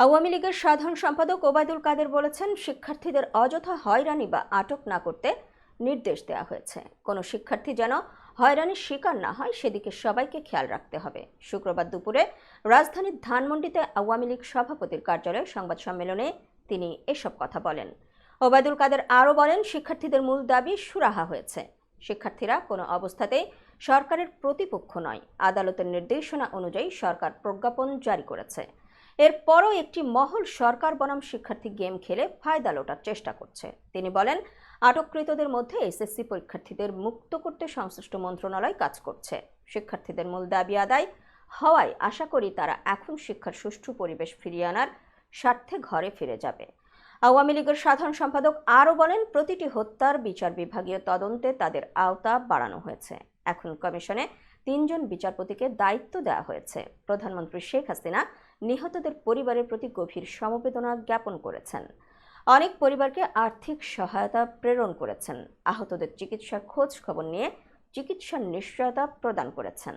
আওয়ামী লীগের সাধারণ সম্পাদক ওবায়দুল কাদের বলেছেন, শিক্ষার্থীদের অযথা হয়রানি বা আটক না করতে নির্দেশ দেওয়া হয়েছে। কোনো শিক্ষার্থী যেন হয়রানির শিকার না হয় সেদিকে সবাইকে খেয়াল রাখতে হবে। শুক্রবার দুপুরে রাজধানীর ধানমন্ডিতে আওয়ামী লীগ সভাপতির কার্যালয়ে সংবাদ সম্মেলনে তিনি এসব কথা বলেন। ওবায়দুল কাদের আরও বলেন, শিক্ষার্থীদের মূল দাবি সুরাহা হয়েছে। শিক্ষার্থীরা কোনো অবস্থাতেই সরকারের প্রতিপক্ষ নয়। আদালতের নির্দেশনা অনুযায়ী সরকার প্রজ্ঞাপন জারি করেছে। এরপরও একটি মহল সরকার বনাম শিক্ষার্থী গেম খেলে ফায়দা লোটার চেষ্টা করছে। তিনি বলেন, আটককৃতদের মধ্যে এসএসসি পরীক্ষার্থীদের মুক্ত করতে সংশ্লিষ্ট মন্ত্রণালয় কাজ করছে। শিক্ষার্থীদের মূল দাবি আদায় হওয়ায় আশা করি তারা এখন শিক্ষার সুষ্ঠু পরিবেশ ফিরিয়ে আনার স্বার্থে ঘরে ফিরে যাবে। আওয়ামী লীগের সাধারণ সম্পাদক আরও বলেন, প্রতিটি হত্যার বিচার বিভাগীয় তদন্তে তাদের আওতা বাড়ানো হয়েছে। এখন কমিশনে ৩ জন বিচারপতিকে দায়িত্ব দেওয়া হয়েছে। প্রধানমন্ত্রী শেখ হাসিনা নিহতদের পরিবারের প্রতি গভীর সমবেদনা জ্ঞাপন করেছেন। অনেক পরিবারকে আর্থিক সহায়তা প্রেরণ করেছেন। আহতদের চিকিৎসার খোঁজ খবর নিয়ে চিকিৎসার নিশ্চয়তা প্রদান করেছেন।